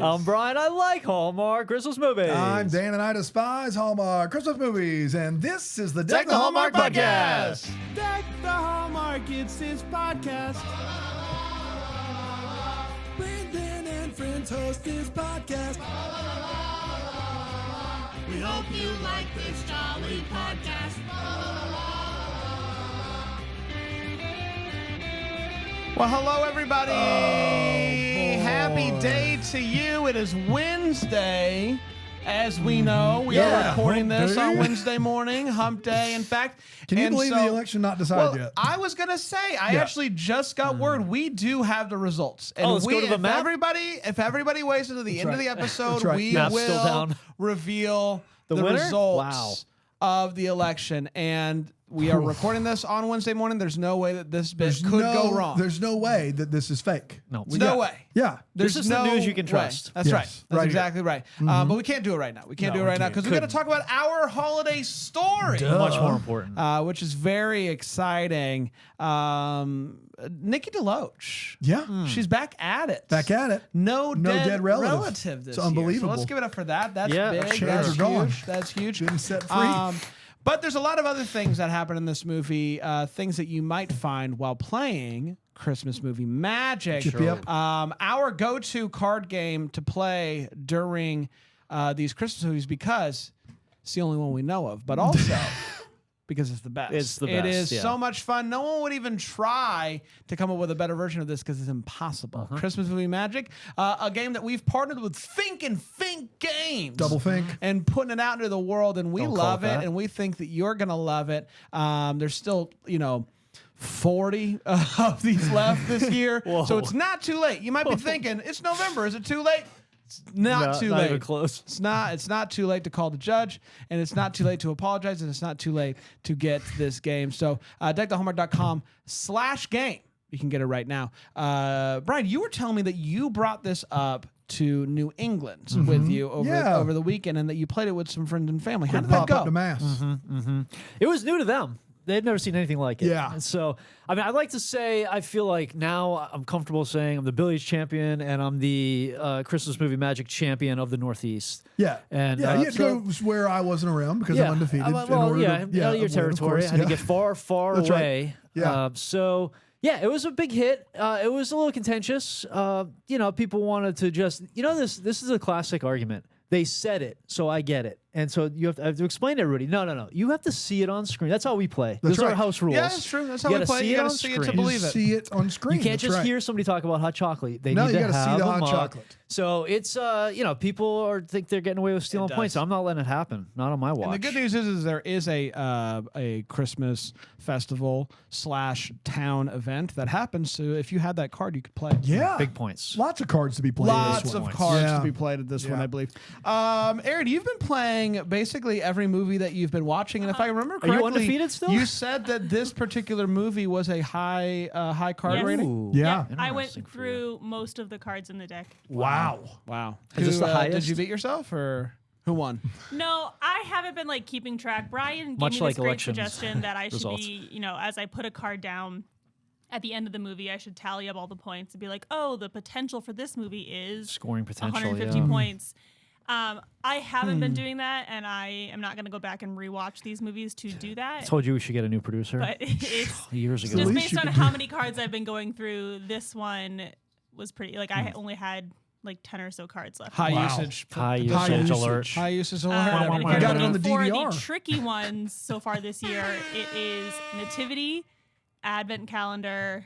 I'm Brian. I like Hallmark Christmas movies. I'm Dan, and I despise Hallmark Christmas movies. And this is the Deck the Hallmark podcast. Deck the Hallmark, it's his podcast. Brandon and friends host his podcast. We hope you like this jolly podcast. Well, hello, everybody. Happy day to you. It is Wednesday. As we know, we are recording this on Wednesday morning, hump day, in fact. Can you believe the election not decided yet? I was going to say, I actually just got word. We do have the results. And let's go to the map? If everybody waits until the end of the episode, we Map's still will down. reveal the winner? results of the election. And we are recording this on Wednesday morning. There's no way that this bit could go wrong. There's no way that this is fake. No. There's no way. Yeah. This is the news you can trust. That's right. That's right exactly right. But we can't do it right now. We can't do it right now because we got to talk about our holiday story. Much more important. Which is very exciting. Nikki DeLoach. Yeah. She's back at it. Back at it. No dead relative. relative this It's unbelievable. year. So let's give it up for that. That's big. Shares That's are huge. gone. That's huge. Been set free. But there's a lot of other things that happen in this movie, things that you might find while playing Christmas movie Magic. Yep. Our go-to card game to play during these Christmas movies because it's the only one we know of, but also because it's the best. It's the It best, is so much fun. No one would even try to come up with a better version of this because it's impossible. Christmas movie Magic, a game that we've partnered with Think and Think Games. Double think. And putting it out into the world, and we Don't love call it it, that. and we think that you're going to love it. There's still, 40 of these left this year. So it's not too late. You might be thinking, it's November. Is it too late? It's not too not late. even close. It's not too late to call the judge, and it's not too late to apologize, and it's not too late to get this game. So deckthehallmark.com/game. You can get it right now. Brian, you were telling me that you brought this up to New England with you over the weekend, and that you played it with some friends and family. How did that Pop go? up to mass. It was new to them. They'd never seen anything like it. Yeah. And so, I mean, I'd like to say I feel like now I'm comfortable saying I'm the Billies champion and I'm the Christmas movie Magic champion of the Northeast. Yeah. And you had to go where I wasn't around because I'm undefeated. Well, out of your territory. I had to get far, far That's away. right. Yeah. It was a big hit. It was a little contentious. People wanted to just, this is a classic argument. They said it, so I get it. And so I have to explain to everybody, no. You have to see it on screen. That's how we play. That's Those are our right. house rules. Yeah, that's true. That's how You we gotta play. see You it got to on see it to screen. believe You it. see it on screen. You can't That's just right. hear somebody talk about hot chocolate. They No, need you to gotta see have the a hot mug. chocolate. So it's, people think they're getting away with stealing does. points. I'm not letting it happen. Not on my watch. And the good news is there is a Christmas festival / town event that happens. So if you had that card, you could play. Yeah. Big points. Lots of cards to be played. in this Lots one. of cards Yeah. to be played at this one, Yeah. I believe. Aaron, you've been playing basically every movie that you've been watching, and if I remember Are correctly, you undefeated still? You said that this particular movie was a high card Yes. rating. Ooh. Yeah. I went Interesting for you. through most of the cards in the deck. Wow. Wow. Is this the Did highest? you beat yourself, or who won? No, I haven't been keeping track. Brian gave Much me like this great elections suggestion that I should results. be, as I put a card down at the end of the movie, I should tally up all the points and be like, oh, the potential for this movie is Scoring potential, 150 yeah. points. I haven't been doing that, and I am not going to go back and rewatch these movies to do that. I told you we should get a new producer But it's years ago. just least based you on can how do- many cards I've been going through. This one was pretty. I only had 10 or so cards left. High Wow. usage. High High usage usage. alert. High usage Um, alert. and everybody. got it on the for DVR. the tricky ones so far this year, it is Nativity, Advent Calendar.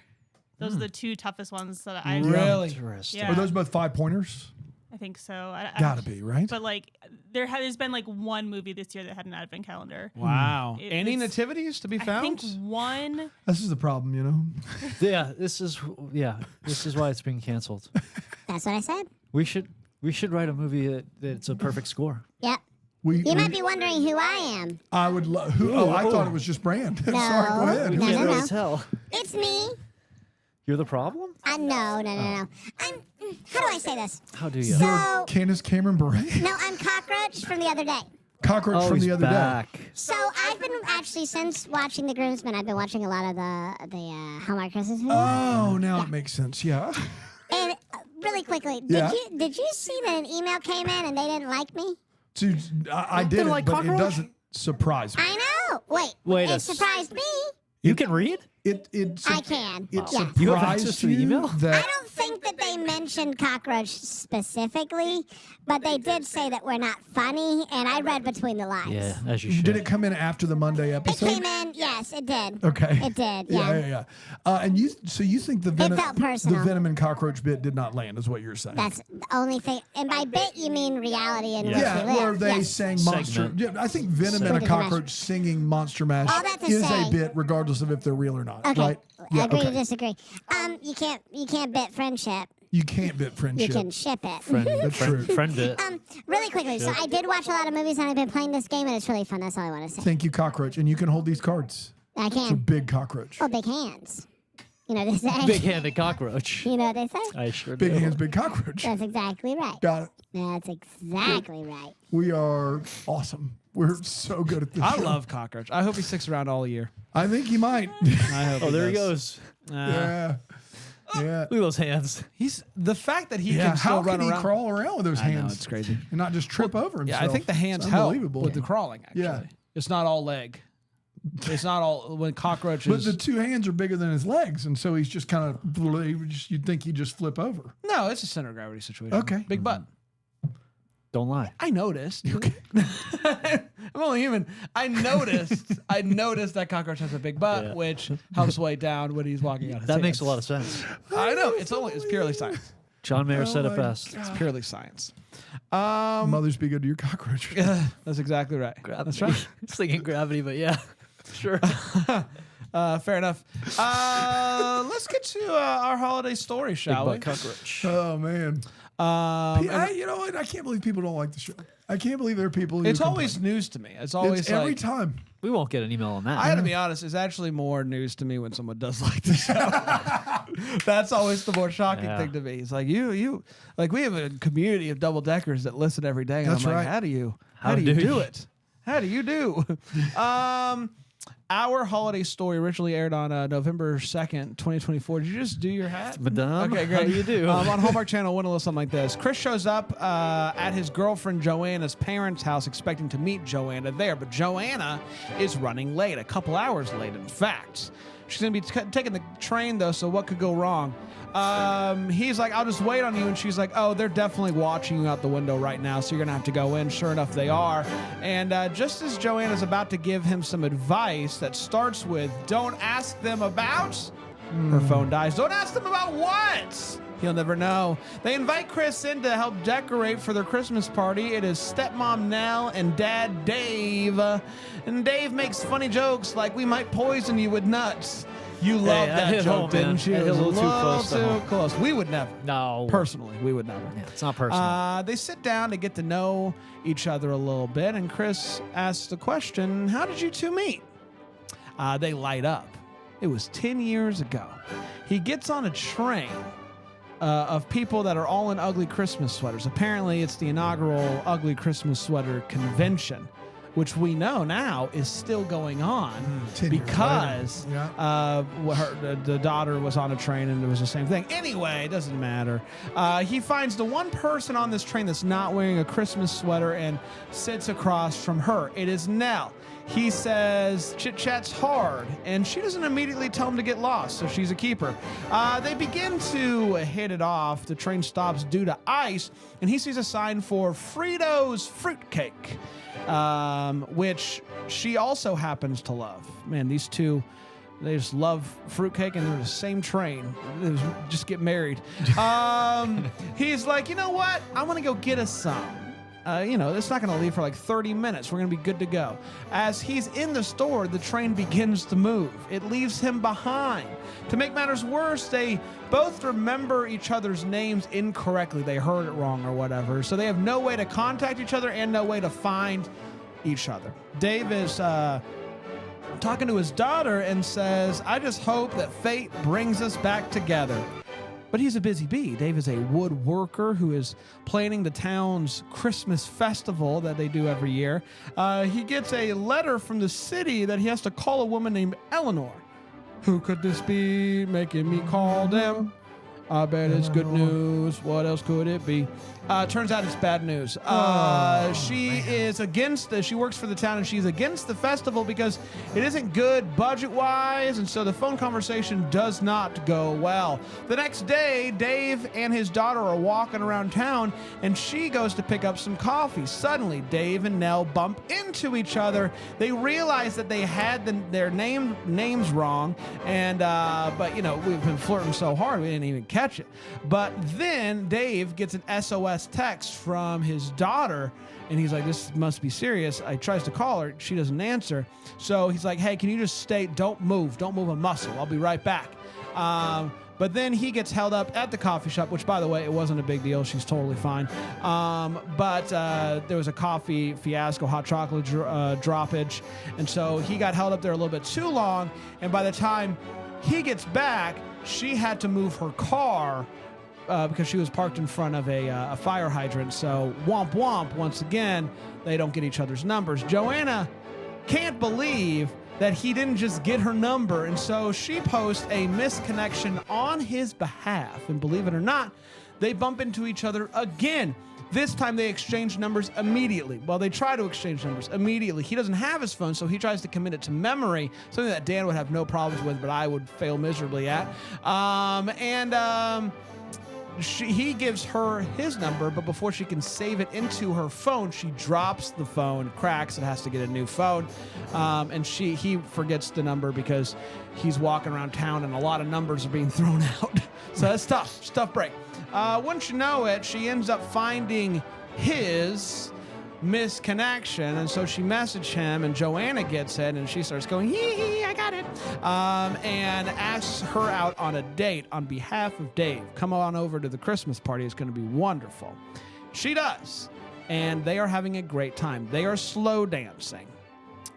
Those are the two toughest ones that I Really? Interesting. Yeah. Are those both 5-pointers? I think so. I Gotta be, right? But there has been one movie this year that had an Advent Calendar. Wow. It- Any it's- nativities to be I found? think one. This is the problem, Yeah, this is why it's being canceled. That's what I said. We should write a movie that's a perfect score. Yep. We, You might be wondering who I am. I would love. Oh, I thought it was just Brand. Sorry, go ahead. You No, can't no, really no. tell. It's me. You're the problem? No. I'm. How do I say this? How do you? So Candace Cameron Bure. no, I'm Cockroach from the other day. Cockroach Oh, from he's the other back. day. So I've been actually since watching The Groomsmen, I've been watching a lot of the Hallmark Christmas movies. Oh, now it makes sense. Yeah. And really quickly. Yeah. Did you see that an email came in and they didn't like me? So, I didn't, like but cockroach? it doesn't surprise me. I know. Wait a It surprised me. You can read? It I can. It Yeah. You have access surprised to the you email? I that don't think that they mentioned cockroach specifically, but they did say that we're not funny, and I read between the lines. Yeah, as you should. did it come in after the Monday It episode? came in. Yes, it did. Okay. It did. Yeah. Yeah. And you think the venom, felt personal. the venom and cockroach bit did not land, is what you're saying? That's the only thing. And by bit, you mean reality in which yeah. we live. Where they Yes. sang monster. Segment. Yeah, I think venom and a Segment. cockroach singing Monster Mash All that to is a say- bit, regardless of if they're real or not. Okay. Right? Yeah. Agree to Okay. disagree. You can't bit friendship. You can't bit You friendship. can ship it. That's true. Friend bit. Really quickly. So I did watch a lot of movies, and I've been playing this game, and it's really fun. That's all I want to say. Thank you, cockroach. And you can hold these cards. I It's a can. big cockroach. Oh, big hands. You know what they say. Big-handed cockroach. You know what they say. I sure Big do. hands, big cockroach. That's exactly right. Got it. That's exactly right. We are awesome. We're so good at this. I show. love cockroach. I hope he sticks around all year. I think he might. I hope. Oh, there he does. goes. Yeah. Yeah. Look at those hands. He's the fact that he Yeah. can still How run can he around. crawl around with those I know, hands? it's crazy. And not just trip over himself. Yeah, I think the hands It's help unbelievable. with the crawling. Actually, Yeah. it's not all leg. It's not all when cockroaches. But the two hands are bigger than his legs, and so he's just kind of. You'd think he'd just flip over. No, it's a center of gravity situation. Okay. Big butt. Don't lie. I noticed. I'm only human. I noticed that cockroach has a big butt, Yeah. which helps weigh down when he's walking out. His That makes a hands. lot of sense. I know. It's purely science. John Mayer said it my best. It's purely science. Mothers be good to your cockroach. That's exactly right. That's right. It's thinking gravity, but yeah. Sure. Fair enough. Let's get to our holiday story, shall we? Big butt cockroach. Oh man. You know what? I can't believe people don't like the show. I can't believe there are people. Who It's complain. always news to me. It's always It's every like, time. We won't get an email on that. I got to be honest, it's actually more news to me when someone does like the show. That's always the more shocking Yeah. thing to me. It's like you like we have a community of double deckers that listen every day. And That's I'm like, right. how do you How do you do do you? it? How do you do? Our holiday story originally aired on November 2nd, 2024. Did you just do your hat? Madame, Okay, great. how do you do? On Hallmark Channel, went a little something like this. Chris shows up at his girlfriend Joanna's parents' house expecting to meet Joanna there, but Joanna is running late, a couple hours late, in fact. She's going to be taking the train, though, so what could go wrong? He's like, I'll just wait on you. And she's like, oh, they're definitely watching you out the window right now, so you're going to have to go in. Sure enough, they are. And just as Joanna's about to give him some advice that starts with, don't ask them about, her phone dies. Don't ask them about what? He'll never know. They invite Chris in to help decorate for their Christmas party. It is stepmom Nell and dad Dave. And Dave makes funny jokes like, we might poison you with nuts. You loved that that hit joke, home, didn't man. you? That It hit was a little too close to too home. close. We would never. No. Personally, we would never. Yeah, it's not personal. They sit down to get to know each other a little bit, and Chris asks the question, how did you two meet? They light up. It was 10 years ago. He gets on a train of people that are all in ugly Christmas sweaters. Apparently, it's the inaugural Ugly Christmas Sweater Convention, which we know now is still going on 10 years because later. Yeah. the daughter was on a train and it was the same thing. Anyway, it doesn't matter. He finds the one person on this train that's not wearing a Christmas sweater and sits across from her. It is Nell. He says chit-chat's hard, and she doesn't immediately tell him to get lost, so she's a keeper. They begin to hit it off. The train stops due to ice, and he sees a sign for Fritos Fruitcake, which she also happens to love. Man, these two, they just love fruitcake, and they're in the same train. They just get married. He's like, you know what? I want to go get us some. It's not going to leave for like 30 minutes. We're going to be good to go. As he's in the store, the train begins to move. It leaves him behind. To make matters worse, they both remember each other's names incorrectly. They heard it wrong or whatever. So they have no way to contact each other and no way to find each other. Dave is talking to his daughter and says, I just hope that fate brings us back together. But he's a busy bee. Dave is a woodworker who is planning the town's Christmas festival that they do every year. He gets a letter from the city that he has to call a woman named Eleanor. Who could this be making me call them? I bet it's good news. What else could it be? Turns out it's bad news. She works for the town and she's against the festival because it isn't good budget-wise, and so the phone conversation does not go well. The next day, Dave and his daughter are walking around town and she goes to pick up some coffee. Suddenly, Dave and Nell bump into each other. They realize that they had their names wrong, and but we've been flirting so hard we didn't even catch it. But then Dave gets an SOS text from his daughter, and he's like, this must be serious. He tries to call her. She doesn't answer. So he's like, hey, can you just stay? Don't move a muscle. I'll be right back. But then he gets held up at the coffee shop, which, by the way, it wasn't a big deal. She's totally fine. But there was a coffee fiasco, hot chocolate droppage. And so he got held up there a little bit too long. And by the time he gets back, she had to move her car because she was parked in front of a fire hydrant. So womp womp, once again, they don't get each other's numbers. Joanna can't believe that he didn't just get her number, and so she posts a misconnection on his behalf. And believe it or not, they bump into each other again. This time they exchange numbers immediately. Well, they try to exchange numbers immediately. He doesn't have his phone, so he tries to commit it to memory, something that Dan would have no problems with, but I would fail miserably at. He gives her his number, but before she can save it into her phone, she drops the phone, cracks, and has to get a new phone. And he forgets the number because he's walking around town and a lot of numbers are being thrown out. So that's tough. It's a tough break. Once you know it, she ends up finding his misconnection, and so she messaged him, and Joanna gets it, and she starts going, hee, I got it, and asks her out on a date on behalf of Dave. Come on over to the Christmas party. It's going to be wonderful. She does, and they are having a great time. They are slow dancing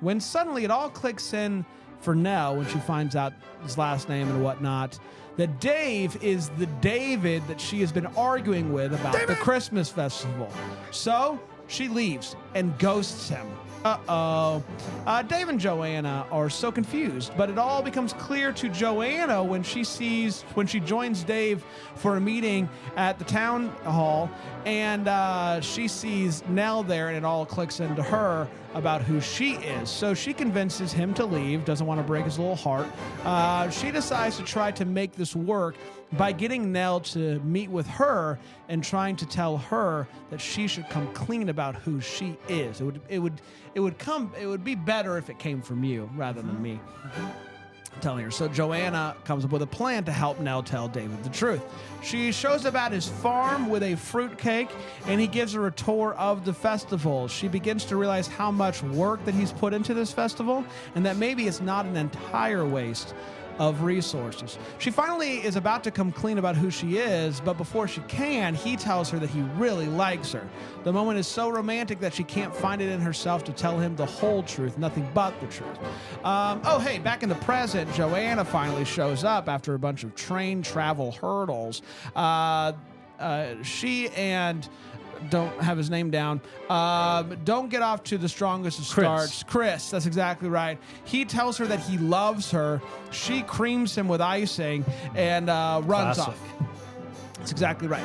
when suddenly it all clicks in for Nell when she finds out his last name and whatnot, that Dave is the David that she has been arguing with about the Christmas festival. So she leaves and ghosts him. Dave and Joanna are so confused, but it all becomes clear to Joanna when she joins Dave for a meeting at the town hall, and she sees Nell there, and it all clicks into her about who she is. So she convinces him to leave, doesn't want to break his little heart. She decides to try to make this work by getting Nell to meet with her and trying to tell her that she should come clean about who she is. It would be better if it came from you rather than me telling her. So Joanna comes up with a plan to help Nell tell David the truth. She shows up at his farm with a fruitcake, and he gives her a tour of the festival. She begins to realize how much work that he's put into this festival, and that maybe it's not an entire waste of resources. She finally is about to come clean about who she is, but before she can, he tells her that he really likes her. The moment is so romantic that she can't find it in herself to tell him the whole truth, nothing but the truth. Hey, back in the present, Joanna finally shows up after a bunch of train travel hurdles. She and don't have his name down. Don't get off to the strongest of starts. Chris, that's exactly right. He tells her that he loves her. She creams him with icing and runs off. That's exactly right.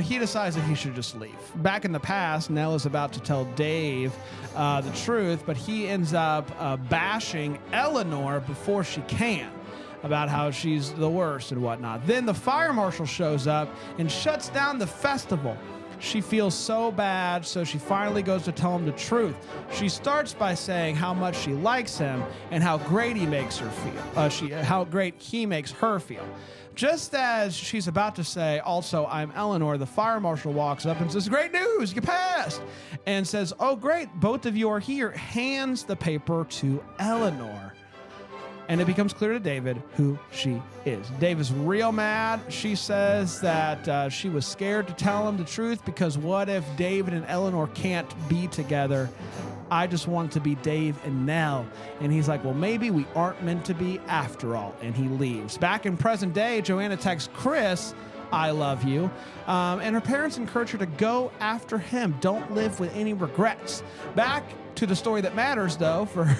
He decides that he should just leave. Back in the past, Nell is about to tell Dave the truth, but he ends up bashing Eleanor before she can about how she's the worst and whatnot. Then the fire marshal shows up and shuts down the festival. She feels so bad, so she finally goes to tell him the truth. She starts by saying how much she likes him and how great he makes her feel. How great he makes her feel. Just as she's about to say, also, I'm Eleanor, the fire marshal walks up and says, great news, you passed. And says, oh, great, both of you are here. Hands the paper to Eleanor. And it becomes clear to David who she is. Dave is real mad. She says that she was scared to tell him the truth because what if David and Eleanor can't be together? I just want to be Dave and Nell. And he's like, well, maybe we aren't meant to be after all. And he leaves. Back in present day, Joanna texts Chris, I love you. And her parents encourage her to go after him. Don't live with any regrets. Back to the story that matters, though, for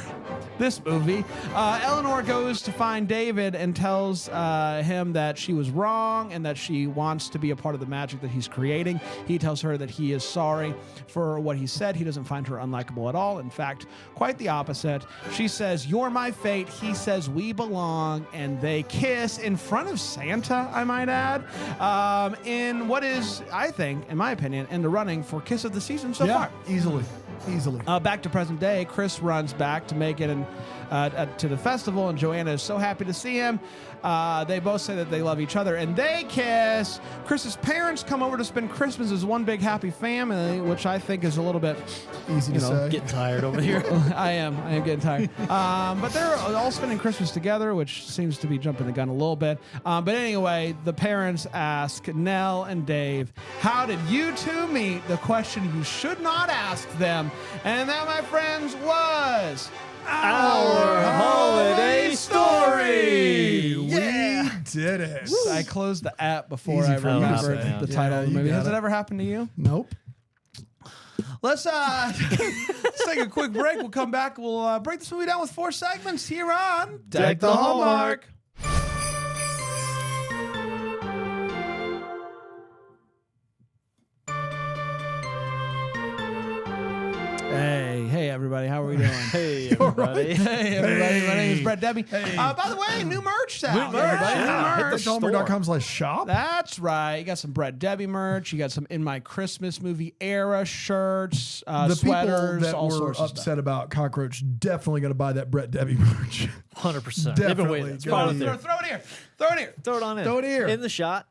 this movie. Eleanor goes to find David and tells him that she was wrong and that she wants to be a part of the magic that he's creating. He tells her that he is sorry for what he said. He doesn't find her unlikable at all. In fact, quite the opposite. She says, "You're my fate." He says, "We belong." And they kiss in front of Santa, I might add, in what is, I think, in my opinion, in the running for Kiss of the Season so far. Easily. Back to present day, Chris runs back to make it to the festival, and Joanna is so happy to see him. They both say that they love each other, and they kiss. Chris's parents come over to spend Christmas as one big happy family, which I think is a little bit Easy to say. Getting tired over here. I am getting tired. But they're all spending Christmas together, which seems to be jumping the gun a little bit. But anyway, the parents ask Nell and Dave, "How did you two meet?" The question you should not ask them. And that, my friends, was Our holiday story. We did it. I closed the app before Easy I for you to remembered say. the title of the you movie. got Has it it. ever happened to you? Nope. Let's take a quick break. We'll come back. We'll break this movie down with 4 segments here on Deck the Hallmark. Hey, everybody. How are we doing? Hey, everybody. Hey, everybody. My name is Brett Debbie. By the way, new merch out. everybody. New merch. DeckTheHallmark.com/shop. That's right. You got some Brett Debbie merch. You got some In My Christmas Movie era shirts, The sweaters, people that all were sorts of stuff. upset about Cockroach definitely going to buy that Brett Debbie merch. 100%. They've been Definitely. waiting. It's Go right on, out there. Throw it here. Throw it here. Throw it on in. Throw it here. In the shot.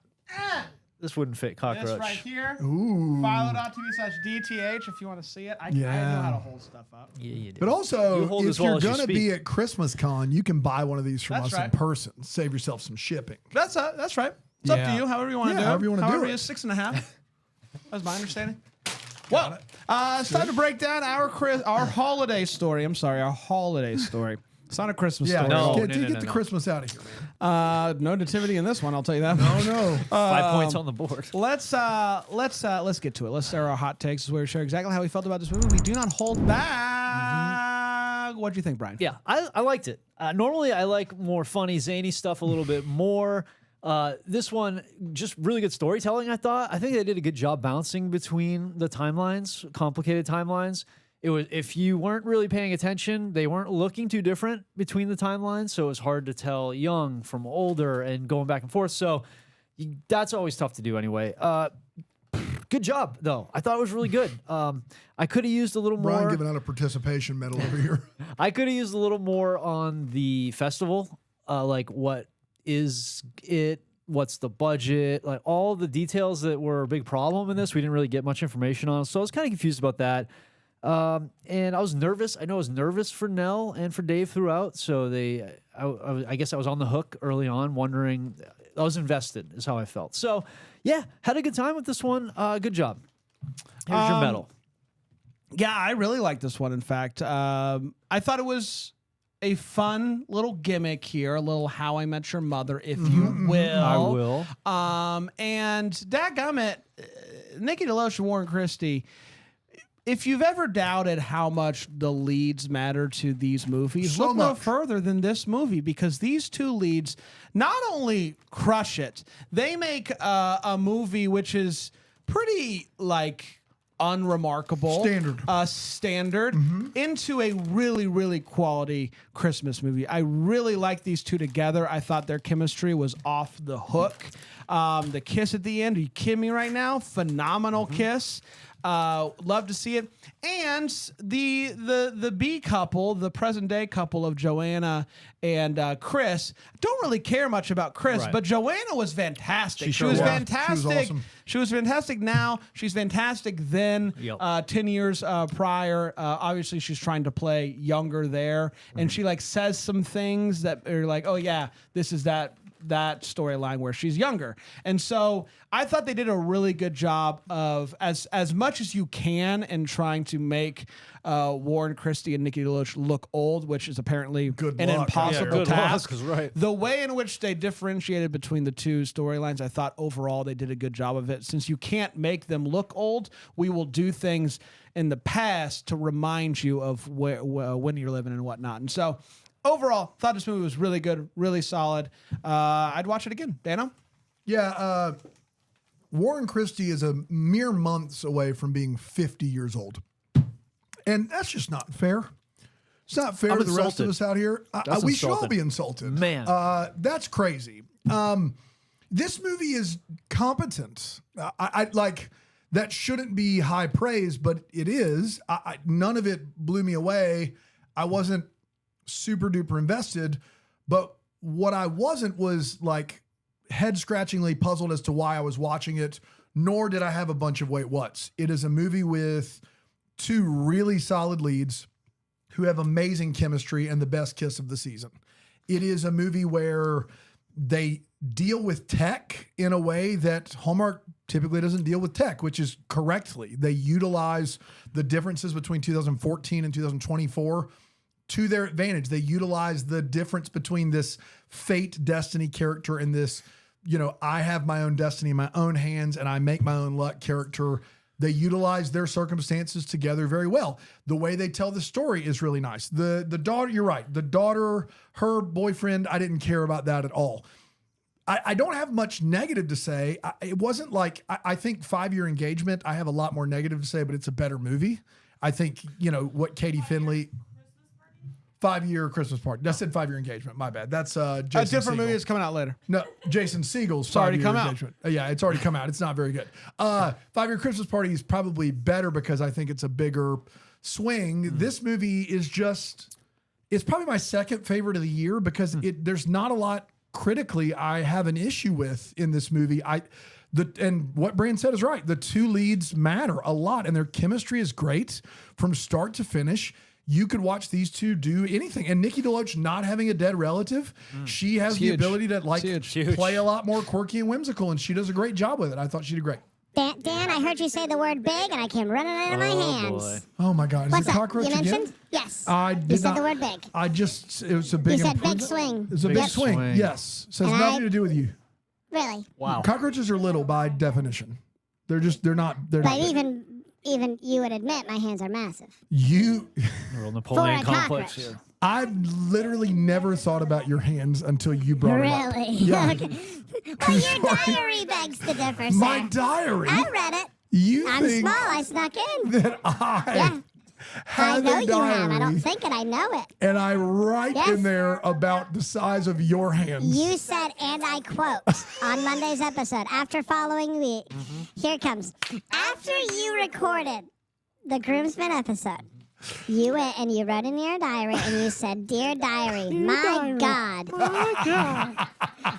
This wouldn't fit This cockroach. right here. Ooh. Philo.tv/DTH if you want to see it. I know Yeah. how to hold stuff up. Yeah, you do. But also, You hold if as well you're as you going to speak. be at Christmas Con, you can buy one of these from That's us right. in person. Save yourself some shipping. That's right. It's up Yeah. to you. However you want to Yeah, do it. however you wanna do However it. you 6.5. That's my understanding. Well, it's time to break down our holiday story. I'm sorry, our holiday story. It's not a Christmas story. No. Get the Christmas out of here, man. No nativity in this one. I'll tell you that. Oh, no. 5 points on the board. Let's get to it. Let's share our hot takes. This is where we share exactly how we felt about this movie. We do not hold back. What do you think, Brian? Yeah, I liked it. Normally, I like more funny, zany stuff a little bit more. This one, just really good storytelling, I thought. I think they did a good job bouncing between the timelines, complicated timelines. It was, if you weren't really paying attention, they weren't looking too different between the timelines, so it was hard to tell young from older and going back and forth. So that's always tough to do anyway. Good job, though. I thought it was really good. I could have used a little Brian more. giving out a participation medal over here. I could have used a little more on the festival, like what is it, what's the budget, like all the details that were a big problem in this. We didn't really get much information on, so I was kind of confused about that. And I was nervous. I know I was nervous for Nell and for Dave throughout. So I guess I was on the hook early on, wondering. I was invested, is how I felt. So yeah, had a good time with this one. Good job. Here's your medal. Yeah, I really like this one. In fact, I thought it was a fun little gimmick here, a little How I Met Your Mother, if you will. I will. And dadgummit, Nikki DeLoach and Warren Christie. If you've ever doubted how much the leads matter to these movies, So look no much. further than this movie, because these two leads not only crush it, they make a movie which is pretty unremarkable, standard into a really, really quality Christmas movie. I really like these two together. I thought their chemistry was off the hook. The kiss at the end, are you kidding me right now? Phenomenal kiss. Love to see it. And the B couple, the present day couple of Joanna and Chris, don't really care much about Chris, Right. but Joanna was fantastic. She sure was was. fantastic. She was awesome. She was fantastic now. She's fantastic then. Yep. 10 years prior. Obviously, she's trying to play younger there. And she says some things that are like, oh, yeah, this is that that storyline where she's younger. And so I thought they did a really good job of as much as you can in trying to make Warren Christie and Nikki DeLoach look old, which is apparently an impossible task. Right. The way in which they differentiated between the two storylines, I thought overall they did a good job of it. Since you can't make them look old, we will do things in the past to remind you of when you're living and whatnot. And so overall, thought this movie was really good, really solid. I'd watch it again. Dano? Yeah, Warren Christie is a mere months away from being 50 years old. And that's just not fair. It's not fair to the rest of us out here. We should all be insulted. Man. That's crazy. This movie is competent. I like that shouldn't be high praise, but it is. None of it blew me away. I wasn't super duper invested, but what I wasn't was like head scratchingly puzzled as to why I was watching it, nor did I have a bunch of wait whats. It is a movie with two really solid leads who have amazing chemistry and the best kiss of the season. It is a movie where they deal with tech in a way that Hallmark typically doesn't deal with tech, which is correctly. They utilize the differences between 2014 and 2024 to their advantage. They utilize the difference between this fate destiny character and this, I have my own destiny in my own hands and I make my own luck character. They utilize their circumstances together very well. The way they tell the story is really nice. The daughter, you're right. The daughter, her boyfriend, I didn't care about that at all. I don't have much negative to say. It wasn't like, I think 5-Year Engagement, I have a lot more negative to say, but it's a better movie. I think, what Katie Finley... 5-Year Christmas Party. I said 5-Year Engagement. My bad. That's Jason a different Segel. movie that's coming out later. No, Jason Segel's It's already come out. Engagement. Yeah, it's already come out. It's not very good. 5-Year Christmas Party is probably better because I think it's a bigger swing. This movie is it's probably my second favorite of the year because there's not a lot critically I have an issue with in this movie. And what Brand said is right. The two leads matter a lot and their chemistry is great from start to finish. You could watch these two do anything. And Nikki DeLoach not having a dead relative, she has the ability to play a lot more quirky and whimsical, and she does a great job with it. I thought she did great. Dan, I heard you say the word big, and I came running out of my hands. Boy. Oh, my God. Is What's it up? cockroach You again? mentioned? Yes. You said the word big. It was a big You said big improvement. swing. It's a big Yep. swing. Yes. So it has And nothing to do with you. Really? Wow. Cockroaches are little by definition. They're not But big. even you would admit my hands are massive. You... Real Napoleon For a complex cockroach. here. I've literally never thought about your hands until you brought it up. Really? Yeah. Okay. Well, your diary begs to differ, sir. My diary? I read it. I'm think small. I snuck in. that I Yeah. I have know a you diary have. I don't think it. I know it. and I write Yes. in there about the size of your hands. You said, and I quote, on Monday's episode, after following me, here it comes. After you recorded the Groomsmen episode, you went and you wrote in your diary and you said, Dear Diary, my God,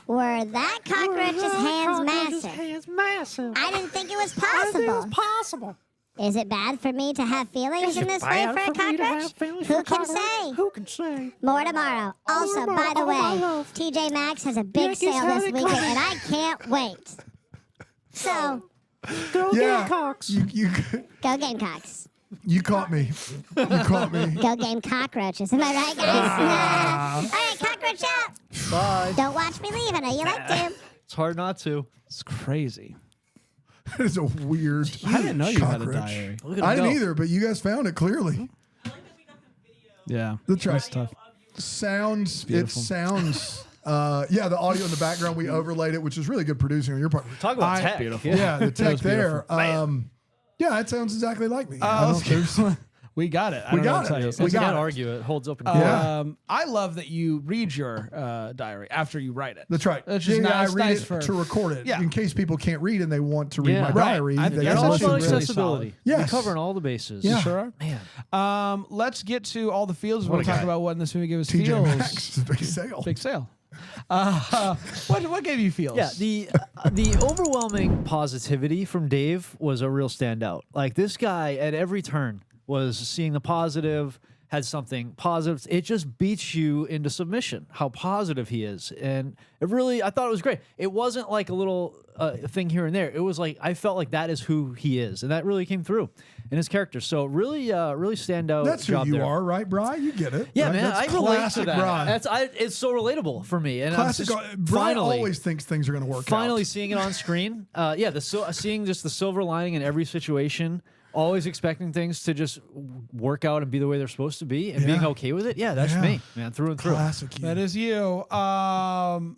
were that cockroach's hands massive? I didn't think it was possible. Is it bad for me to have feelings in this way for a cockroach? Who can say? Who can say? More tomorrow. Also, by the way, TJ Maxx has a big sale this weekend, and I can't wait. So, Go Gamecocks. go Gamecocks. You caught me. You caught me. Go game cockroaches. Am I right, guys? All right, cockroach out. Bye. Don't watch me leave. I know you like to. It's hard not to. It's crazy. That is a weird. I didn't know you had a cockroach. diary. Look at I him didn't go. either, but you guys found it clearly. Yeah. That's right. That's tough. Sounds. It beautiful. sounds. Yeah, the audio in the background we overlaid it, which is really good producing on your part. Talk about tech. Beautiful. Yeah, the tech was there. Yeah, that sounds exactly like me. We got it. We got it. You. We We got can't it. argue. It holds up in Yeah. I love that you read your diary after you write it. That's right. It's just I nice, read nice it for to record it. Yeah. In case people can't read and they want to read Yeah. my Right. diary. I they think can It's all that's listen about to it. really accessibility. Yes. We're covering all the bases. Yeah. Sure are. Man. Let's get to all the feels. What We'll a talk guy. about what in this movie gave us TJ feels. Maxx is a big sale. Big sale. What gave you feels? Yeah, the overwhelming positivity from Dave was a real standout. Like this guy at every turn was seeing the positive, had something positive. It just beats you into submission, how positive he is. And it really, I thought it was great. It wasn't like a little thing here and there. It was like, I felt like that is who he is. And that really came through in his character. So really, really stand out. That's who job you there. are, right, Bri? You get it. Yeah, right? man, That's I relate to classic that. Bri. It's so relatable for me. And Classic. I'm just Bri finally always thinks things are going to work finally out. seeing it on screen. Seeing just the silver lining in every situation. Always expecting things to just work out and be the way they're supposed to be, and being okay with it. Yeah, that's me, man, through and through. Classic. That is you. Obviously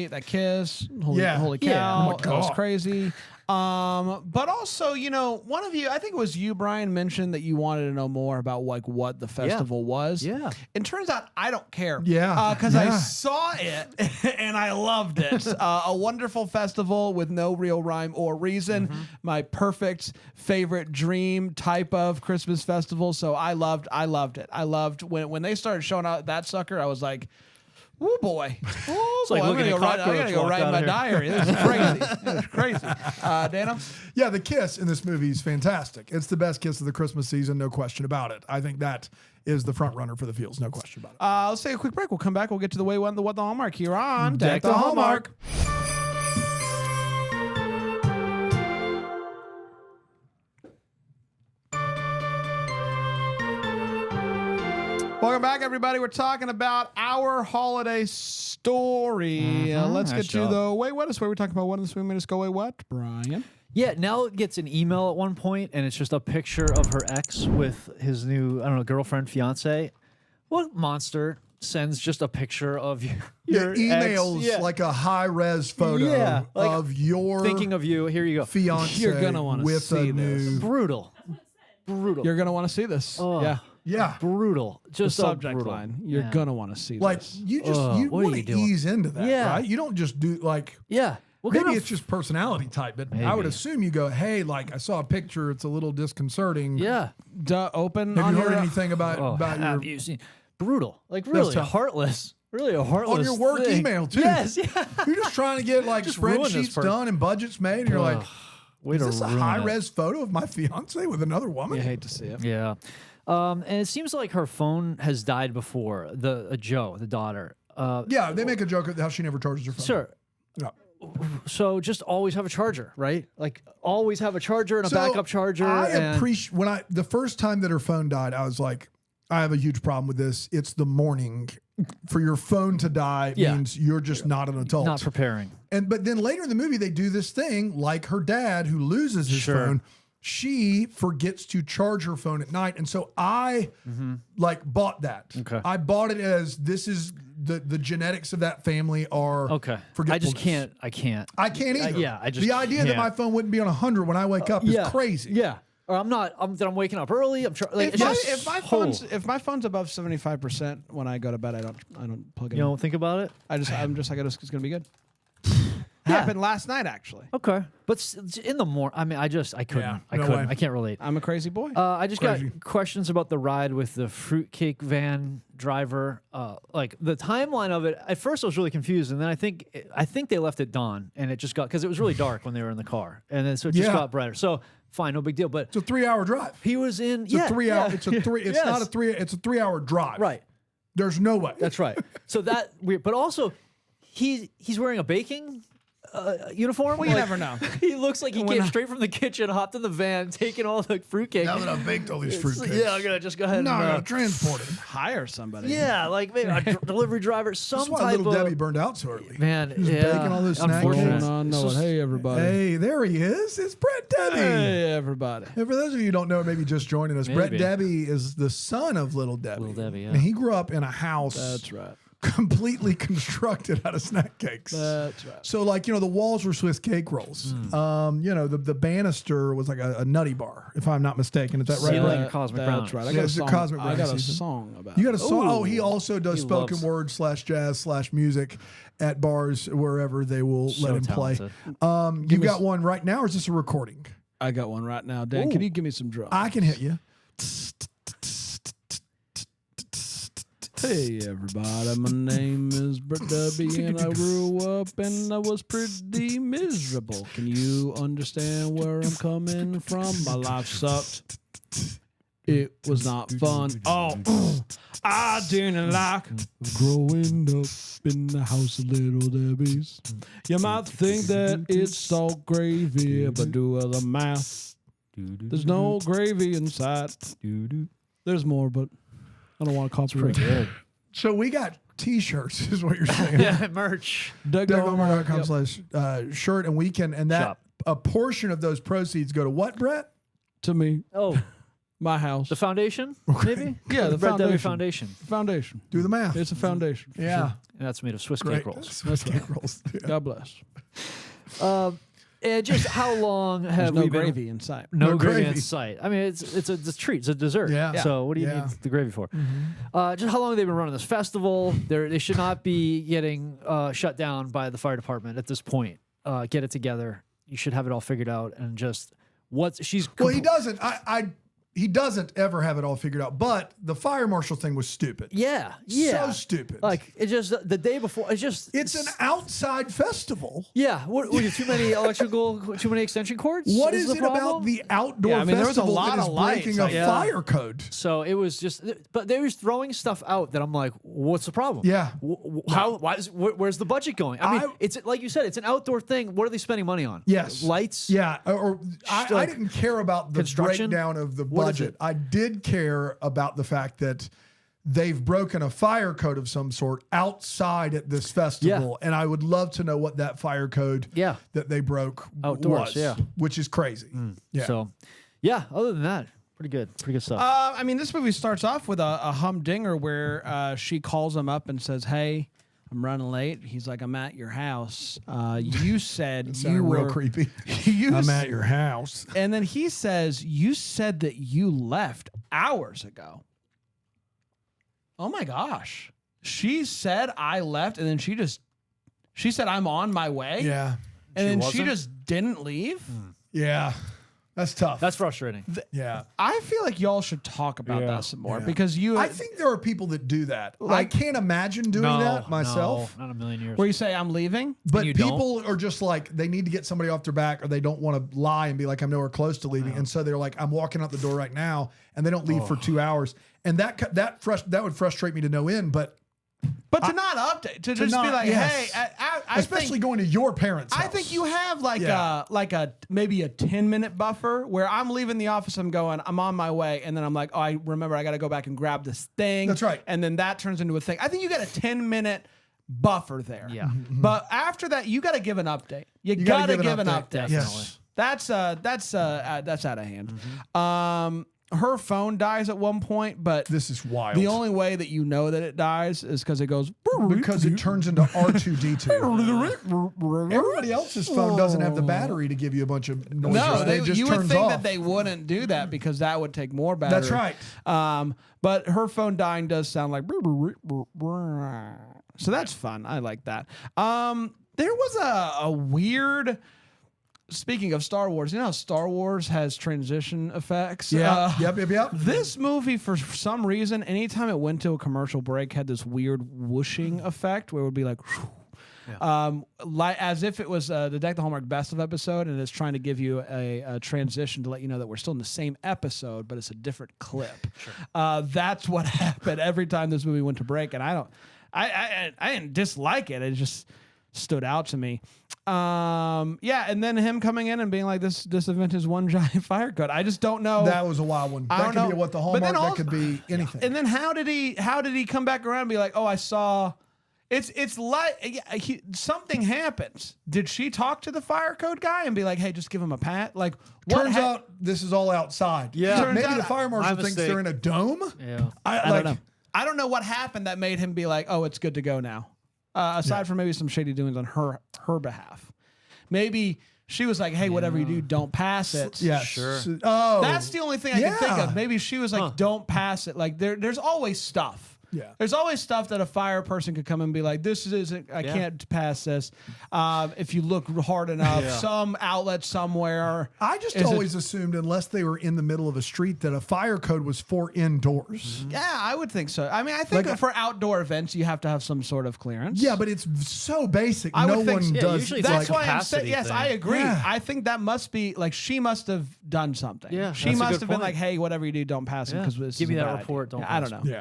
that kiss. Holy Yeah. cow, Oh my that was God. crazy. But also, one of you, I think it was you, Brian, mentioned that you wanted to know more about like what the festival was. Yeah. It turns out I don't care. Yeah. Because I Yeah. saw it and I loved it. A wonderful festival with no real rhyme or reason. My perfect favorite dream type of Christmas festival. So I loved it. I loved when they started showing out that sucker. I was like, oh boy. Oh boy. like I'm looking gonna at go write, I cockroach gotta go walk write in out my here. diary. This is crazy. This is crazy. Dana? Yeah, the kiss in this movie is fantastic. It's the best kiss of the Christmas season, no question about it. I think that is the front runner for the feels, no question about it. Let's take a quick break. We'll come back. We'll get to the way one, the what the Hallmark here on Deck the Hallmark. Welcome back, everybody. We're talking about our holiday story. Let's Nice get to job. the wait what is where we talk about what in the swing minutes go wait what, Brian. Yeah, Nell gets an email at one point, and it's just a picture of her ex with his new, I don't know, girlfriend, fiance. What monster sends just a picture of your emails ex? Yeah. like a high res photo Yeah, like of your thinking of you. Here you go. fiance You're gonna wanna with see a this. new Brutal. You're gonna want to see this. Oh. Yeah. yeah. Brutal. The Just so subject brutal. line. You're Yeah. gonna want to see Like this. you just you what are want you to doing? ease into that, Yeah. right? You don't just do like Yeah. What maybe kind of- it's just personality type, but I would Maybe. assume you go, hey, like I saw a picture, it's a little disconcerting. Yeah. Open Have on you your heard anything about Oh, your have you seen? Brutal. Like really tough. heartless. Really a heartless on your work thing. email too? Yes. Yeah. You're just trying to get like Just ruin this spreadsheets person. done and budgets made, and you're like, Way is to this a ruin high it. res photo of my fiance with another woman? You hate to see it. Yeah. And it seems like her phone has died before. Joe, the daughter. Yeah, they make a joke of how she never charges her phone. Sure. Yeah. So just always have a charger, right? Like always have a charger and a So, backup charger. I and appreciate the first time that her phone died, I was like, I have a huge problem with this. It's the morning. For your phone to die Yeah. means you're just not an adult. not preparing. But then later in the movie, they do this thing like her dad who loses his Sure. phone. She forgets to charge her phone at night, and so I like bought that. Okay. I bought it as this is the genetics of that family are Okay. I forgetfulness. just can't. I can't. I can't either. yeah, I just the idea that can't. my phone wouldn't be on 100 when I wake up is yeah. crazy. Yeah. Or I'm not. I'm waking up early. I'm like, If it's my, just, if my phone's above 75% when I go to bed, I don't plug it you in. don't think about it. I'm just like it's gonna be good. Yeah. Happened last night actually. Okay. But in the morning, I mean, I couldn't. Yeah, I no couldn't. way. I can't relate. I'm a crazy boy. I just Crazy. got questions about the ride with the fruitcake van driver. Like the timeline of it. At first, I was really confused, and then I think they left at dawn, and it just got because it was really dark when they were in the car, and then so it just Yeah. got brighter. So fine, no big deal. But It's a 3-hour drive. he was in. It's a 3 hour. It's a three. It's Yes. not a 3. It's a 3-hour drive. Right. There's no way. That's right. So that weird, but also he's wearing a baking uniform. Well, you never know. He looks like he When came I- straight from the kitchen, hopped in the van, taking all the fruitcake. Now that I've baked all these It's- fruitcakes. Yeah, I'm gonna just go ahead No, I and gotta transport it. Hire somebody. yeah, like maybe a delivery driver, some That's why type little of Debbie burned out so early. man. Just yeah, baking all those snack unfortunate. cakes. Going on, It's Noah. just- Hey everybody. Hey, there he is. It's Brett Debbie. Hey everybody. And for those of you who don't know, maybe just joining us, Brett Maybe. Debbie is the son of Little Debbie. Little Debbie, yeah. And he grew up in a house That's right. completely constructed out of snack cakes. That's right. So, like, the walls were Swiss cake rolls. The banister was like a nutty bar, if I'm not mistaken. Is that right? Ceiling. Brett? Cosmic That's Brownies. right. I Yeah, got a it's a song. Cosmic I got a Brownies season. song about You got a it. song? Oh, he also does He spoken loves- word /jazz /music at bars wherever they will So let him talented. play. You got one right now, or is this a recording? I got one right now. Dan, can you give me some drums? I can hit you. Hey everybody, my name is Brett Debbie and I grew up and I was pretty miserable. Can you understand where I'm coming from? My life sucked. It was not fun. Oh, I didn't like growing up in the house of Little Debbie's. You might think that it's salt gravy, but do the math. There's no gravy inside. There's more, but I don't want to copyright. Good. So we got T-shirts, is what you're saying. Yeah, merch. DougHallmark.com/shirt, and we can, and that Shop. a portion of those proceeds go to what, Brett? To me, Oh, my house. the foundation, maybe? Yeah, the Red Debbie foundation. Foundation. Foundation. Do the math. It's a foundation. Yeah. And that's made of Swiss Great. cake rolls. Swiss cake rolls. Yeah. God bless. And just how long There's have no we been? gravy in sight. No gravy in gravy. sight. I mean, it's a treat. It's a dessert. Yeah. So what do you Yeah. need the gravy for? Just how long have they been running this festival? They should not be getting shut down by the fire department at this point. Get it together. You should have it all figured out and just she's. Well, he doesn't. He doesn't ever have it all figured out. But the fire marshal thing was stupid. Yeah. So stupid. Like it just the day before. It's an outside festival. Yeah. What were too many too many extension cords? What is is the it problem? about the outdoor Yeah, I mean, there was a festival lot that is of lights, breaking a like- fire code? So it was just, but they was throwing stuff out that I'm like, what's the problem? Yeah. How? Why is? Where's the budget going? I mean, it's like you said, it's an outdoor thing. What are they spending money on? Yes. Lights. Yeah. I like didn't care about the construction? breakdown of the What is budget. it? I did care about the fact that they've broken a fire code of some sort outside at this festival. And I would love to know what that fire code Yeah. that they broke Outdoors, was. yeah. Which is crazy. Yeah. So, yeah. Other than that, pretty good stuff. I mean, this movie starts off with a humdinger where she calls him up and says, "Hey, I'm running late." He's like, "I'm at your house. You said Sounded you were real creepy. You I'm s- at your house. And then he says, "You said that you left hours ago." Oh my gosh. She said I left, and then she said I'm on my way. Yeah. And then she wasn't? just didn't leave. Yeah. That's tough. That's frustrating. yeah. I feel like y'all should talk about Yeah. that some more Yeah. because I think there are people that do that. I can't imagine doing that myself. No, not a million years. where you say I'm leaving. But you people are just like, they need to get somebody off their back, or they don't want to lie and be like, I'm nowhere close to leaving. And so they're like, I'm walking out the door right now, and they don't leave for 2 hours. And that would frustrate me to no end. But But to not update, to just be not- like, yes. hey, I especially think, going to your parents' house. I think you have like Yeah. maybe a 10-minute buffer where I'm leaving the office, I'm on my way, and then I'm like, oh, I remember I got to go back and grab this thing. That's right. And then that turns into a thing. I think you got a 10-minute buffer there. Yeah. But after that, you got to give an update. You gotta got to give an update. Yes. That's out of hand. Her phone dies at one point, but This is wild. the only way that you know that it dies is because it goes. because it turns into R2D2. Everybody else's phone doesn't have the battery to give you a bunch of noises. No, It just you would turns think off. that they wouldn't do that because that would take more battery. That's right. But her phone dying does sound like. So that's fun. I like that. There was a weird. Speaking of Star Wars, you know how Star Wars has transition effects? Yeah. Yep. This movie, for some reason, anytime it went to a commercial break, had this weird whooshing effect where it would be like, like as if it was the Deck the Hallmark Best of episode, and it's trying to give you a transition to let you know that we're still in the same episode, but it's a different clip. Sure. That's what happened every time this movie went to break, and I didn't dislike it. It just stood out to me. And then him coming in and being like, this event is one giant fire code. I just don't know. That was a wild one. I That don't could be know. what the But then Hallmark, that also- could be anything. And then how did he come back around and be like, oh, I saw. It's like something happens. Did she talk to the fire code guy and be like, hey, just give him a pat? Like, what Turns out this is all outside. Yeah. Turns Maybe out the fire marshal my thinks mistake. they're in a dome. Yeah. I don't know. I don't know what happened that made him be like, oh, it's good to go now. Aside from maybe some shady doings on her behalf. Maybe she was like, hey, whatever you do, don't pass it. Yeah, Sure. Oh, That's the only thing I can think Yeah. of. Maybe she was like, don't pass it. Like there's always stuff. Yeah. There's always stuff that a fire person could come and be like, this isn't, I can't pass this. If you look hard enough, some outlet somewhere. I just always assumed, unless they were in the middle of a street, that a fire code was for indoors. Yeah, I would think so. I mean, I think Like, for outdoor events, you have to have some sort of clearance. Yeah, but it's so basic. I No would think one so. does. usually it's That's like why I'm saying, capacity yes, thing. I agree. Yeah. I think that must be like she must have done something. Yeah, she that's a must good have been point. like, hey, whatever you do, don't pass him Yeah. because Give me that report, don't I pass don't know.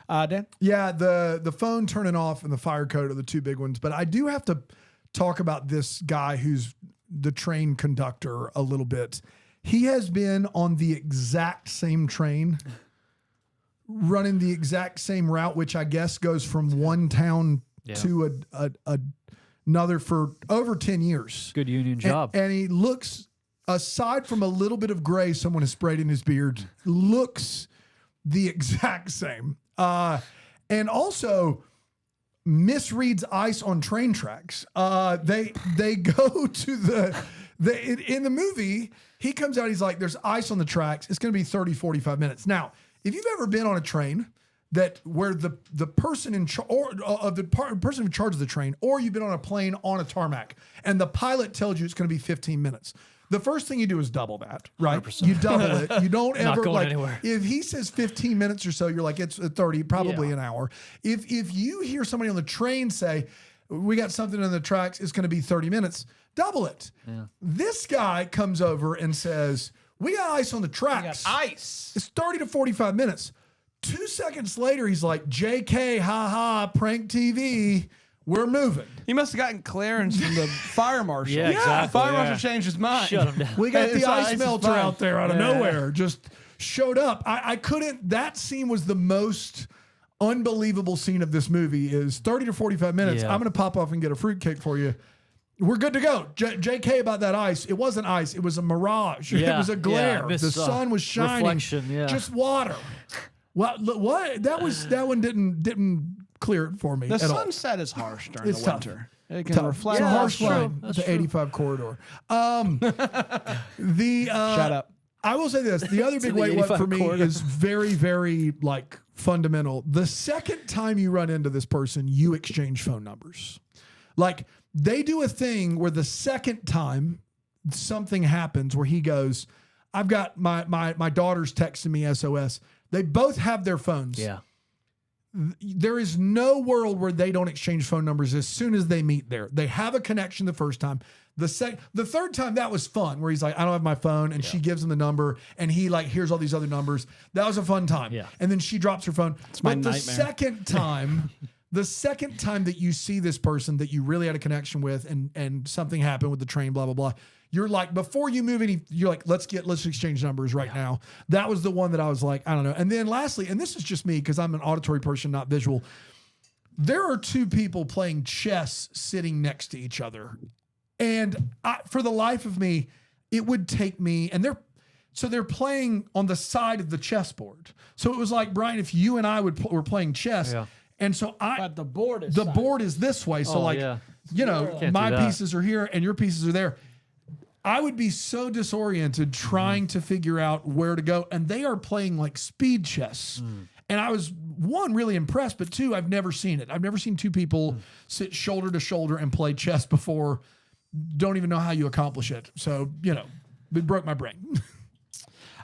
Yeah. Dan? Yeah, the phone turning off and the fire code are the two big ones. But I do have to talk about this guy who's the train conductor a little bit. He has been on the exact same train, running the exact same route, which I guess goes from one town to another for over 10 years. Good union job. And he looks, aside from a little bit of gray someone has sprayed in his beard, looks the exact same. And also misreads ice on train tracks. They go to in the movie, he comes out, he's like, there's ice on the tracks. It's going to be 30, 45 minutes. Now, if you've ever been on a train where the person in person in charge of the train, or you've been on a plane on a tarmac and the pilot tells you it's going to be 15 minutes. The first thing you do is double that, right? 100%. You double it. You don't Not ever going like anywhere. if he says 15 minutes or so, you're like, it's 30, probably an hour. If you hear somebody on the train say, we got something on the tracks, it's going to be 30 minutes, double it. Yeah. This guy comes over and says, we got ice on the tracks. Ice. It's 30 to 45 minutes. 2 seconds later, he's like, JK, haha, prank TV. We're moving. He must have gotten clearance from the fire marshal. Yeah, exactly, Fire yeah. marshal changed his mind. Shut him down. We got It's the ice is melter fine. out there out of Yeah. nowhere. Just showed up. I couldn't. That scene was the most unbelievable scene of this movie. Is 30 to 45 minutes. Yeah. I'm going to pop off and get a fruitcake for you. We're good to go. JK about that ice. It wasn't ice. It was a mirage. It Yeah, was a glare. yeah, The sun was shining. reflection, yeah. Just water. What? That one didn't clear it for me The at all. sunset is harsh during It's the tough. winter. It can Tough. reflect. It's a Yeah, harsh that's true. line. That's The true. 85 corridor. Shut up. I will say this. The other big in the wait what 85 for me corridor. is very, very like fundamental. The second time you run into this person, you exchange phone numbers. Like they do a thing where the second time something happens where he goes, I've got my daughter's texting me SOS. They both have their phones. Yeah. There is no world where they don't exchange phone numbers as soon as they meet there. They have a connection the first time. The third time, that was fun, where he's like, I don't have my phone, and she gives him the number, and he like hears all these other numbers. That was a fun time. Yeah. And then she drops her phone. my But the nightmare. second time, the second time that you see this person that you really had a connection with, and something happened with the train, blah blah blah. You're like, before you move any, you're like, let's exchange numbers right now. That was the one that I was like, I don't know. And then lastly, and this is just me because I'm an auditory person, not visual. There are two people playing chess sitting next to each other. And for the life of me, it would take me, and they're playing on the side of the chessboard. So it was like, Brian, if you and I were playing chess, Yeah. and so But the board is the board is this way. So Oh, like, yeah. you know, Can't do my that. pieces are here and your pieces are there. I would be so disoriented trying to figure out where to go. And they are playing like speed chess. And I was, one, really impressed, but two, I've never seen it. I've never seen two people sit shoulder to shoulder and play chess before. Don't even know how you accomplish it. So, you know, it broke my brain.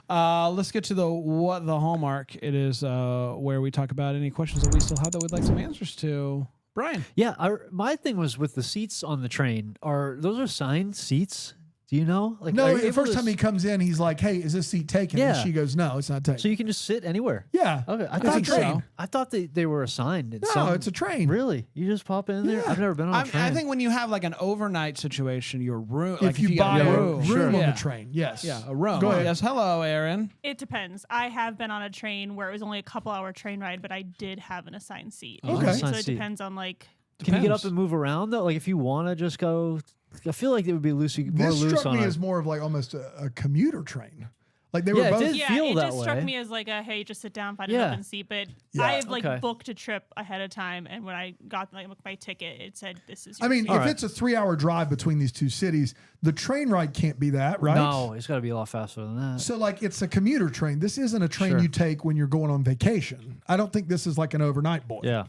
Let's get to the Hallmark. It is where we talk about any questions that we still have that we'd like some answers to. Brian. Yeah, my thing was with the seats on the train. Those assigned seats? Do you know? Like, No, are you the able first to time he comes in, he's like, hey, is this seat taken? Yeah. And she goes, no, it's not taken. so you can just sit anywhere. yeah. Okay, I It's thought a train. so. I thought they were assigned. No, it's a train. Really? You just pop in there? Yeah. I've never been on a train. I think when you have like an overnight situation, your room. If like you get buy a a room, room on Yeah. the train, yes. Yeah, a room. Go ahead. Yes. Hello, Aaron. It depends. I have been on a train where it was only a couple-hour train ride, but I did have an assigned seat. Okay. So Assigned it seat. depends on like. Can you get Depends. up and move around though? Like if you want to just go, I feel like it would be more This loose struck on me a, as more of like almost a commuter train. Like they were it both. did. Yeah, feel it that just struck way. me as like a hey, just sit down, find Yeah. an open seat. But Yeah. I have like Okay. booked a trip ahead of time, and when I got like my ticket, it said this is. I Your mean, seat. if right. it's a 3-hour drive between these two cities, the train ride can't be that, right? No, it's got to be a lot faster than that. So like it's a commuter train. This isn't a train Sure. you take when you're going on vacation. I don't think this is like an overnight boy. Yeah.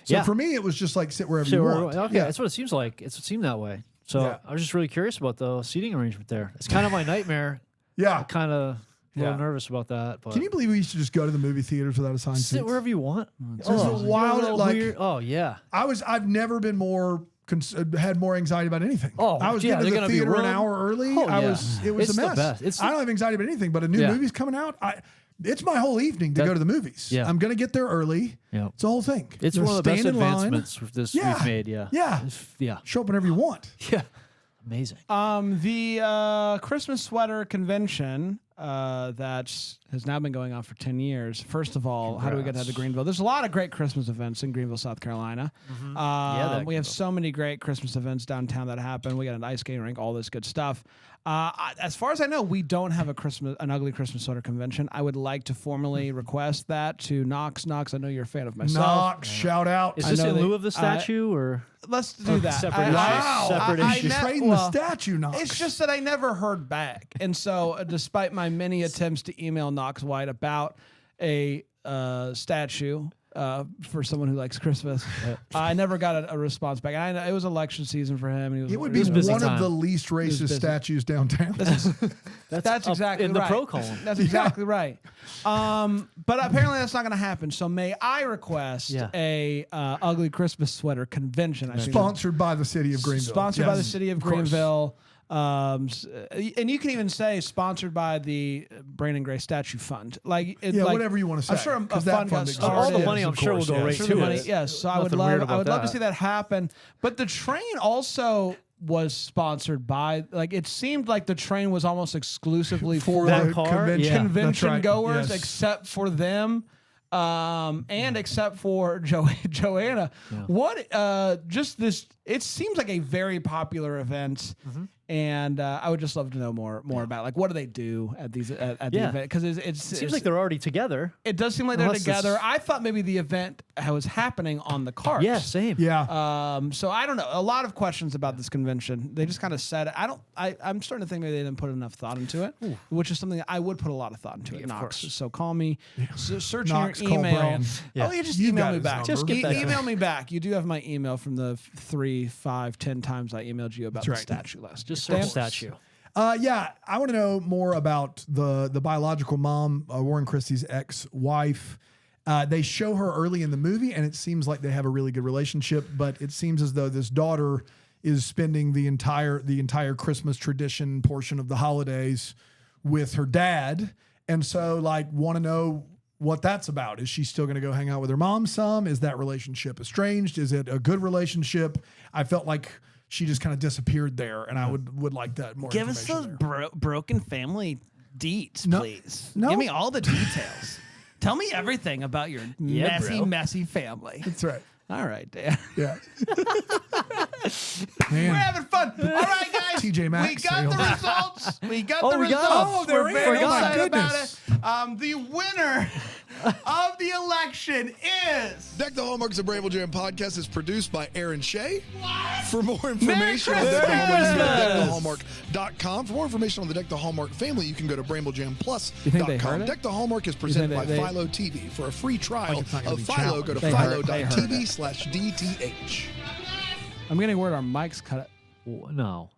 So yeah. for me, it was just like sit wherever So you we're- want. okay, Yeah. that's what it seems like. It seemed that way. So Yeah. I was just really curious about the seating arrangement there. It's kind of my nightmare. Yeah. Kind of a little Yeah. nervous about that. But Can you believe we used to just go to the movie theaters without assigned sit seats? wherever you want? This is wild. Like oh yeah. I've never been more had more anxiety about anything. Oh, I was yeah, getting to they're the gonna be theater an room. hour early. Oh, I yeah. was it was It's a the mess. best. It's I don't have anxiety about anything, but a new Yeah. movie's coming out. It's my whole evening to That- go to the movies. Yeah. I'm gonna get there early. Yeah. It's the whole thing. It's Just one of the best stand in line. advancements this Yeah. we've made. Yeah. Yeah. Yeah. Show up whenever you want. Yeah. Amazing. The Christmas sweater convention that has now been going on for 10 years. First of all, how do we get to Greenville? There's a lot of great Christmas events in Greenville, South Carolina. We have so many great Christmas events downtown that happen. We got an ice skating rink, all this good stuff. As far as I know, we don't have an ugly Christmas sweater convention. I would like to formally request that to Knox. Knox, I know you're a fan of myself. Knox, shout out. Is I this know in that- lieu of the statue or Let's do that. separate issue? Wow. Separate issue. Trading the statue, Knox. It's just that I never heard back. And so, despite my many attempts to email Knox White about a statue for someone who likes Christmas, I never got a response back. And I know it was election season for him. And he was, it would be was busy one of time. the least racist busy. statues downtown. That's up exactly in right. the pro column. That's exactly right. But apparently that's not going to happen. So may I request Yeah. a ugly Christmas sweater convention? I think Sponsored by the city of Greenville. Sponsored by the Yes, city of course. Greenville. And you can even say sponsored by the Brandon Gray Statue Fund. Like, Yeah, whatever you wanna I'm say, sure a 'cause that fund got fund exists. started. all the Yes, money I'm of sure will course, go yes. right Sure to the money, it. yes. So I would Nothing weird love about to that. see that happen. But the train also was sponsored by, like, it seemed like the train was almost exclusively for that the car? convention. Yeah. convention That's right. goers, Yes. except for them. And except for Joanna, what just this? It seems like a very popular event, and I would just love to know more about like what do they do at these at the Yeah. event, because It seems like they're already together. it does seem like they're Unless it's- together. I thought maybe the event was happening on the cart. Yeah, same. Yeah. So I don't know. A lot of questions about this convention. They just kind of said it. I'm starting to think maybe they didn't put enough thought into it, which is something that I would put a lot of thought into it. Knox. So call me. Search in Knox, your call email. Brand. Yeah. Oh, you just You email got me his back. number. Just get that email me back. You do have my email from the 3, 5, 10 times I emailed you about the right. statue last. Just year. search statue. Yeah, I want to know more about the biological mom, Warren Christie's ex-wife. They show her early in the movie, and it seems like they have a really good relationship. But it seems as though this daughter is spending the entire Christmas tradition portion of the holidays with her dad, and so like want to know what that's about. Is she still going to go hang out with her mom some? Is that relationship estranged? Is it a good relationship? I felt like she just kind of disappeared there, and I would like that more. Give us those information broken family deets, No. please. No. Give me all the details. Tell me everything about your Yeah, bro. messy family. there. That's right. All right, Dan. Yeah. We're Man. having fun. All right, guys. TJ Maxx, We got the say results. We got Oh, the we results. got 'em. Oh, they're We're in. very Oh, my excited about goodness. it. The winner of the election is Deck the Hallmarks of Bramble Jam podcast is produced by Aaron Shea. For more information on Merry Deck the Hallmark, you can go Christmas! to deckthehallmark.com. For more information on the Deck the Hallmark family, you can go to You think they heard bramblejamplus.com. it? Deck the Hallmark is presented they- by they- Philo TV. For a free trial it's not gonna of be Philo, go to They heard it. philo.tv/DTH. I'm getting word our mics cut. No.